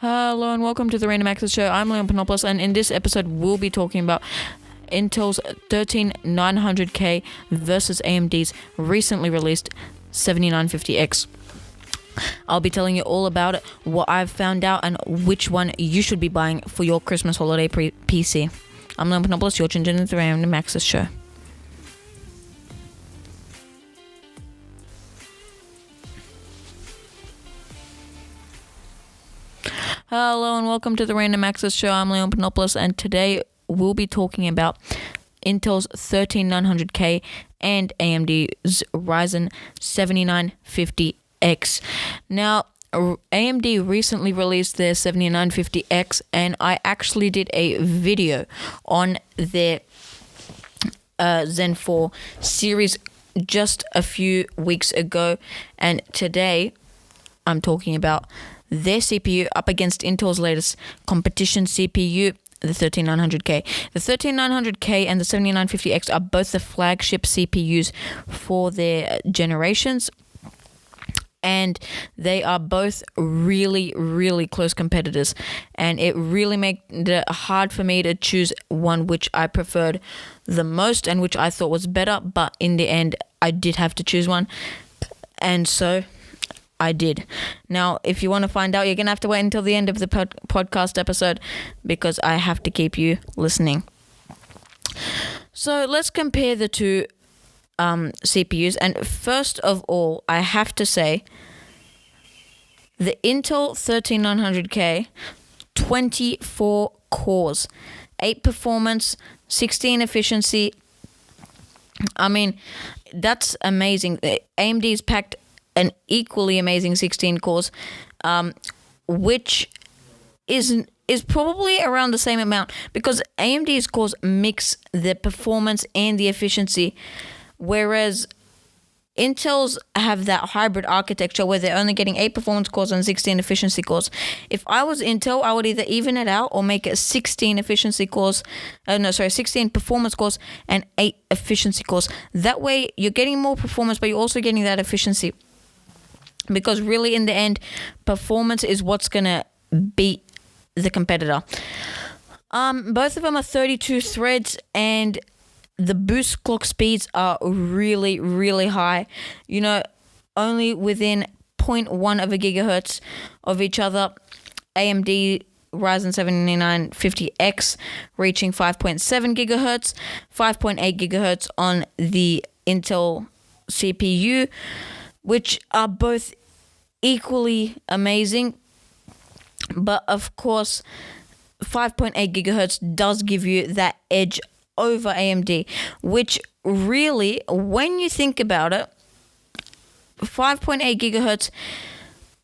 Hello and welcome to the Random Access Show. I'm Leon Panopoulos, and in this episode we'll be talking about Intel's 13900K versus AMD's recently released 7950X. I'll be telling you all about it, what I've found out, and which one you should be buying for your Christmas holiday PC. I'm Leon Panopoulos, you're tuned in to the Random Access Show. Hello and welcome to the Random Access Show. I'm Leon Panopoulos, and today we'll be talking about Intel's 13900K and AMD's Ryzen 7950X. Now, AMD recently released their 7950X, and I actually did a video on their Zen 4 series just a few weeks ago, and today I'm talking about their CPU up against Intel's latest competition CPU, the 13900K. The 13900K and the 7950X are both the flagship CPUs for their generations, and they are both really, really close competitors, and it really made it hard for me to choose one which I preferred the most and which I thought was better, but in the end I did have to choose one, and so I did. Now, if you want to find out, you're going to have to wait until the end of the podcast episode because I have to keep you listening. So let's compare the two CPUs. And first of all, I have to say the Intel 13900K, 24 cores, 8 performance, 16 efficiency. I mean, that's amazing. AMD's packed an equally amazing 16 cores, which is probably around the same amount because AMD's cores mix the performance and the efficiency, whereas Intel's have that hybrid architecture where they're only getting 8 performance cores and 16 efficiency cores. If I was Intel, I would either even it out or make it 16 performance cores and 8 efficiency cores. That way you're getting more performance, but you're also getting that efficiency. Because really, in the end, performance is what's going to beat the competitor. Both of them are 32 threads, and the boost clock speeds are really, really high. You know, only within 0.1 of a gigahertz of each other. AMD Ryzen 7950X reaching 5.7 gigahertz, 5.8 gigahertz on the Intel CPU, which are both equally amazing, but of course 5.8 gigahertz does give you that edge over AMD, which really, when you think about it, 5.8 gigahertz,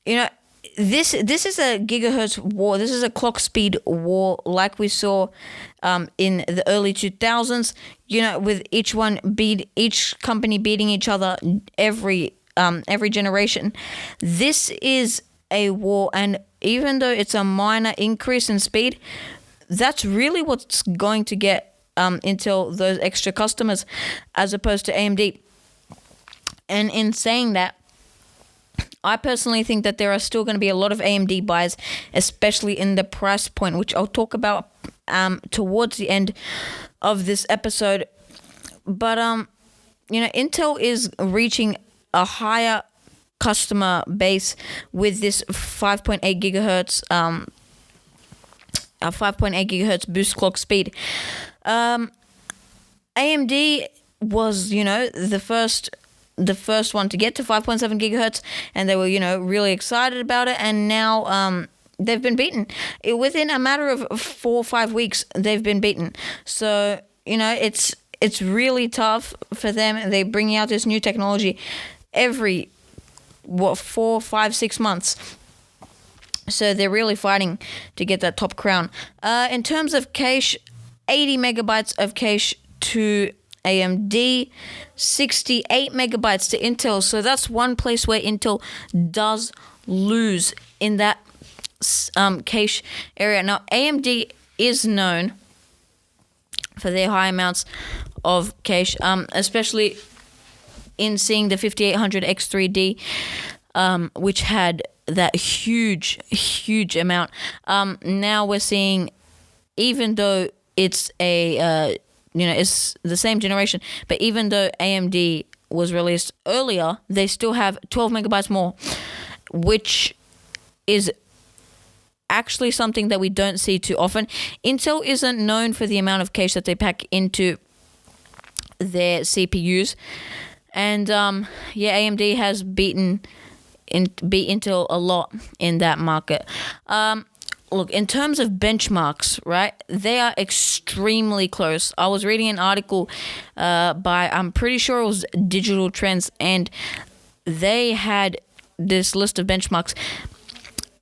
you know, this is a gigahertz war. This is a clock speed war like we saw in the early 2000s, you know, with each company beating each other every generation. This is a war, and even though it's a minor increase in speed, that's really what's going to get Intel those extra customers as opposed to AMD. And in saying that, I personally think that there are still going to be a lot of AMD buys, especially in the price point, which I'll talk about towards the end of this episode. But you know, Intel is reaching a higher customer base with this 5.8 gigahertz boost clock speed. AMD was, you know, the first one to get to 5.7 gigahertz, and they were, you know, really excited about it, and now they've been beaten within a matter of 4 or 5 weeks. They've been beaten, so you know it's really tough for them. They're bringing out this new technology every 4, 5, 6 months. So they're really fighting to get that top crown. In terms of cache, 80 megabytes of cache to AMD, 68 megabytes to Intel. So that's one place where Intel does lose in that cache area. Now, AMD is known for their high amounts of cache, especially in seeing the 5800 X3D, which had that huge amount. Now we're seeing, even though it's it's the same generation, but even though AMD was released earlier, they still have 12 megabytes more, which is actually something that we don't see too often. Intel isn't known for the amount of cache that they pack into their CPUs, and AMD has beat Intel a lot in that market. Look, in terms of benchmarks, right, they are extremely close. I was reading an article by, I'm pretty sure it was Digital Trends, and they had this list of benchmarks.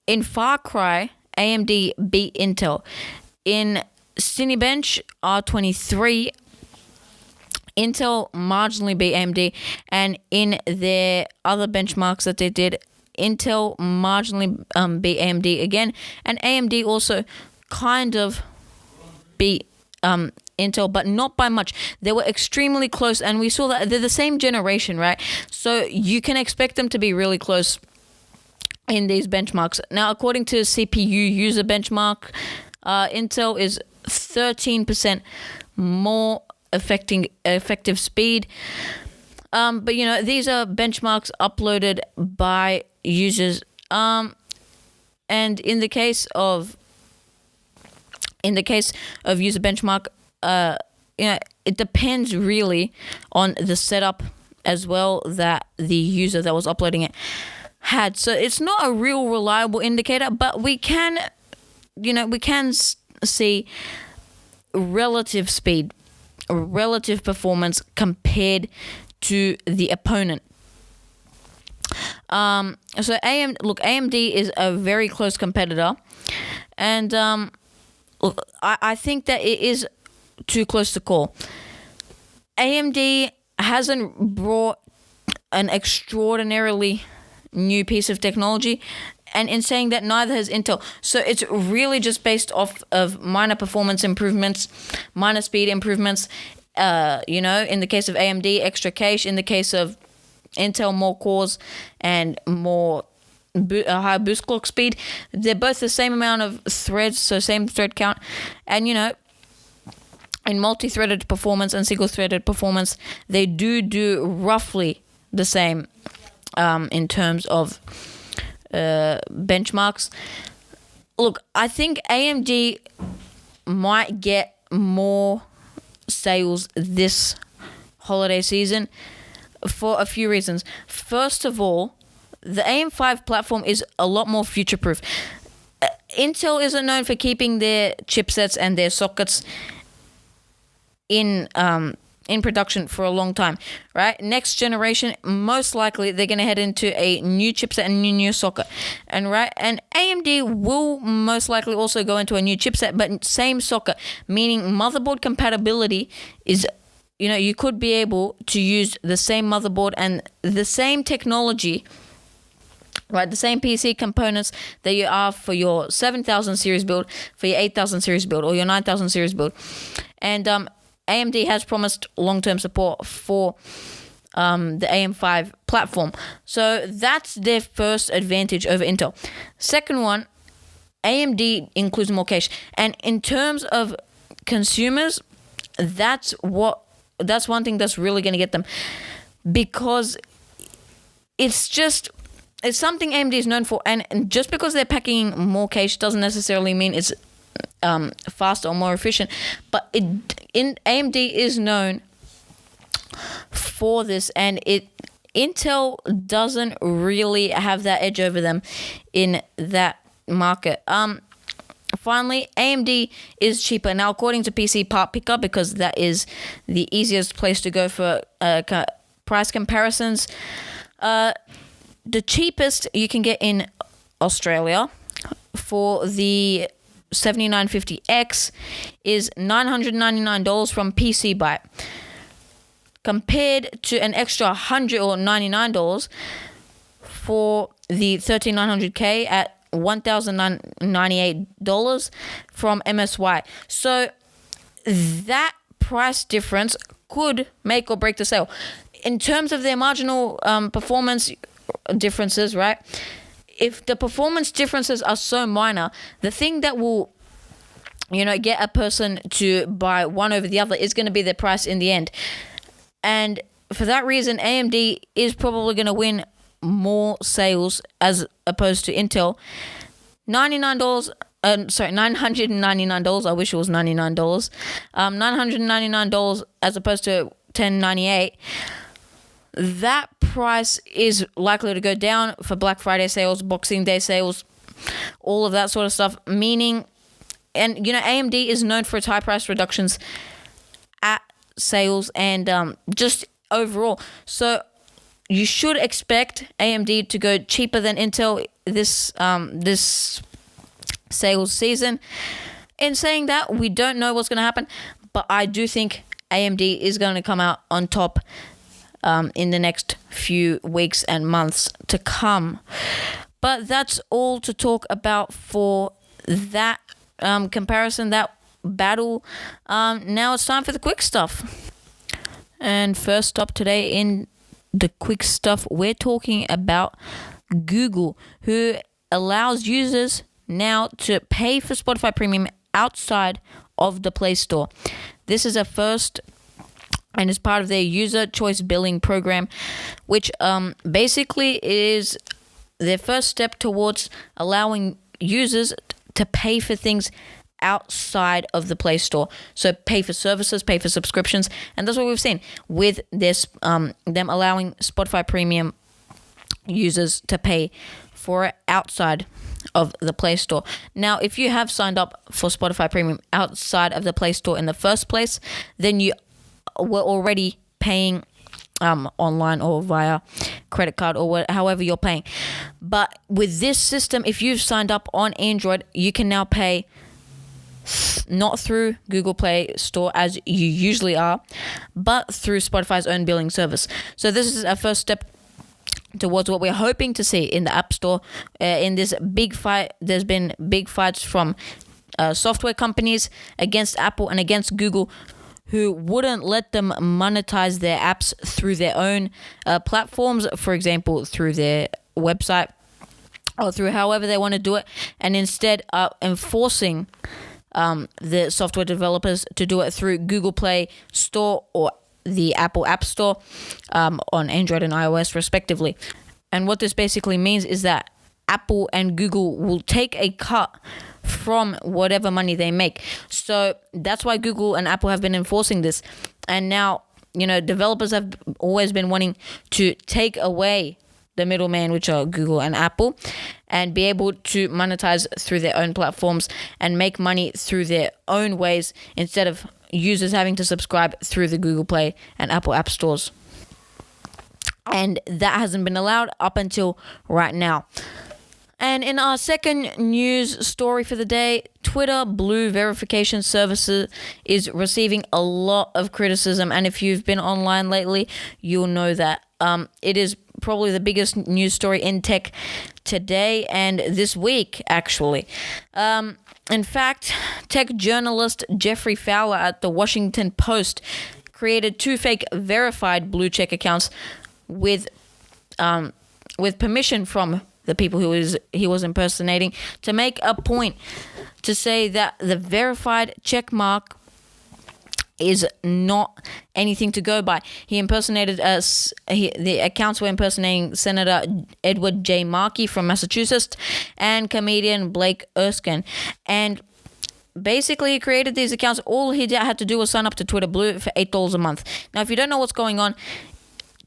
In Far Cry, AMD beat Intel. In Cinebench R23, Intel marginally beat AMD. And in their other benchmarks that they did, Intel marginally beat AMD again. And AMD also kind of beat Intel, but not by much. They were extremely close, and we saw that they're the same generation, right? So you can expect them to be really close in these benchmarks. Now, according to CPU user benchmark, Intel is 13% more effective speed. But these are benchmarks uploaded by users. And in the case of user benchmark, it depends really on the setup as well that the user that was uploading it had. So it's not a real reliable indicator, but we can see relative speed, relative performance compared to the opponent. So AMD is a very close competitor, and I think that it is too close to call. AMD hasn't brought an extraordinarily new piece of technology, and in saying that, neither has Intel. So it's really just based off of minor performance improvements, minor speed improvements. In the case of AMD, extra cache. In the case of Intel, more cores and more high boost clock speed. They're both the same amount of threads, so same thread count. And in multi-threaded performance and single-threaded performance, they do roughly the same in terms of benchmarks. Look, I think AMD might get more sales this holiday season for a few reasons. First of all, the AM5 platform is a lot more future-proof. Intel isn't known for keeping their chipsets and their sockets in production for a long time, right? Next generation, most likely they're going to head into a new chipset and new socket, and AMD will most likely also go into a new chipset, but same socket, meaning motherboard compatibility is, you could be able to use the same motherboard and the same technology, right? The same PC components that you are for your 7000 series build, for your 8000 series build, or your 9000 series build, and AMD has promised long-term support for the AM5 platform. So that's their first advantage over Intel. Second one, AMD includes more cache. And in terms of consumers, that's one thing that's really going to get them. Because it's something AMD is known for. And just because they're packing more cache doesn't necessarily mean it's faster or more efficient, but AMD is known for this, and Intel doesn't really have that edge over them in that market. Finally, AMD is cheaper now, according to PC Part Picker, because that is the easiest place to go for price comparisons. The cheapest you can get in Australia for the 7950X is $999 from PC Byte, compared to an extra $100 or $99 for the 13900K at $1,098 from MSY. So that price difference could make or break the sale. In terms of their marginal performance differences, right? if the performance differences are so minor, the thing that will get a person to buy one over the other is going to be the price in the end. And for that reason, AMD is probably going to win more sales as opposed to Intel. $99. $999. I wish it was $99. $999 as opposed to $1098. That price is likely to go down for Black Friday sales, Boxing Day sales, all of that sort of stuff. Meaning, and AMD is known for its high price reductions at sales and just overall. So you should expect AMD to go cheaper than Intel this sales season. In saying that, we don't know what's going to happen, but I do think AMD is going to come out on top in the next few weeks and months to come. But that's all to talk about for that comparison, that battle. Now it's time for the quick stuff. And first up today in the quick stuff, we're talking about Google, who allows users now to pay for Spotify Premium outside of the Play Store. This is a first and is part of their user choice billing program, which basically is their first step towards allowing users to pay for things outside of the Play Store. So pay for services, pay for subscriptions, and that's what we've seen with this them allowing Spotify Premium users to pay for it outside of the Play Store. Now, if you have signed up for Spotify Premium outside of the Play Store in the first place, then you were already paying online or via credit card or however you're paying. But with this system, if you've signed up on Android, you can now pay not through Google Play Store as you usually are, but through Spotify's own billing service. So this is a first step towards what we're hoping to see in the App Store. In this big fight, there's been big fights from software companies against Apple and against Google, who wouldn't let them monetize their apps through their own platforms, for example, through their website or through however they want to do it, and instead are enforcing the software developers to do it through Google Play Store or the Apple App Store on Android and iOS respectively. And what this basically means is that Apple and Google will take a cut from whatever money they make. So that's why Google and Apple have been enforcing this. And now, developers have always been wanting to take away the middleman, which are Google and Apple, and be able to monetize through their own platforms and make money through their own ways instead of users having to subscribe through the Google Play and Apple App Stores. And that hasn't been allowed up until right now. And in our second news story for the day, Twitter Blue verification services is receiving a lot of criticism. And if you've been online lately, you'll know that it is probably the biggest news story in tech today and this week, actually. In fact, tech journalist Jeffrey Fowler at the Washington Post created 2 fake verified blue check accounts with permission from the people he was impersonating, to make a point to say that the verified check mark is not anything to go by. He impersonated the accounts were impersonating Senator Edward J. Markey from Massachusetts and comedian Blake Erskine. And basically, he created these accounts. All he had to do was sign up to Twitter Blue for $8 a month. Now, if you don't know what's going on,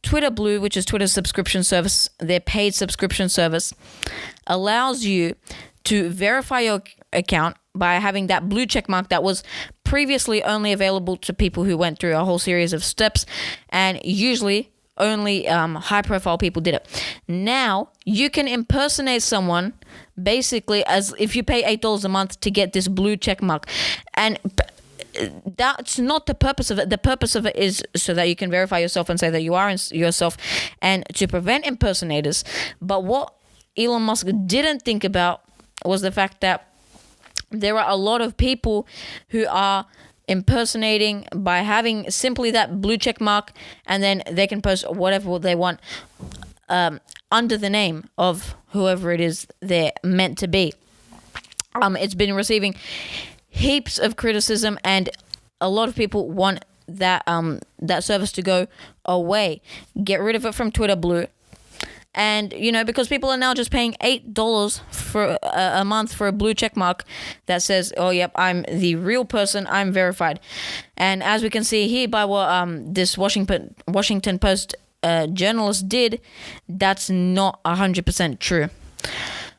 Twitter Blue, which is Twitter's subscription service, their paid subscription service, allows you to verify your account by having that blue check mark that was previously only available to people who went through a whole series of steps, and usually only high-profile people did it. Now, you can impersonate someone basically as if you pay $8 a month to get this blue check mark. And that's not the purpose of it. The purpose of it is so that you can verify yourself and say that you are yourself, and to prevent impersonators. But what Elon Musk didn't think about was the fact that there are a lot of people who are impersonating by having simply that blue check mark, and then they can post whatever they want under the name of whoever it is they're meant to be. It's been receiving heaps of criticism, and a lot of people want that service to go away. Get rid of it from Twitter Blue. And, because people are now just paying $8 for a month for a blue check mark that says, oh, yep, I'm the real person, I'm verified. And as we can see here by what this Washington Post journalist did, that's not 100% true.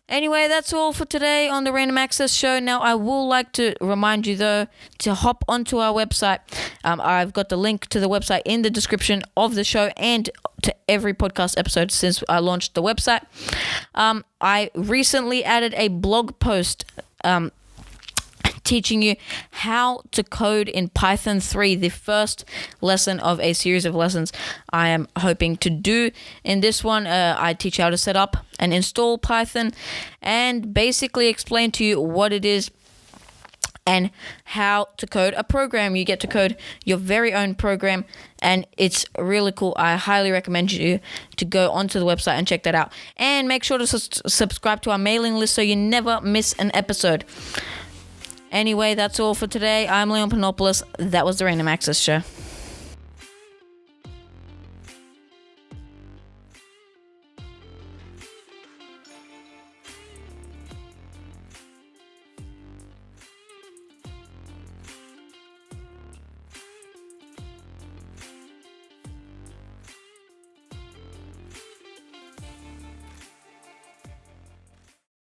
Anyway, that's all for today on the Random Access Show. Now, I will like to remind you, though, to hop onto our website. I've got the link to the website in the description of the show and to every podcast episode since I launched the website. I recently added a blog post teaching you how to code in Python 3, the first lesson of a series of lessons I am hoping to do. In this one, I teach you how to set up and install Python and basically explain to you what it is and how to code a program. You get to code your very own program, and it's really cool. I highly recommend you to go onto the website and check that out. And make sure to subscribe to our mailing list so you never miss an episode. Anyway, that's all for today. I'm Leon Panopoulos. That was the Random Access Show.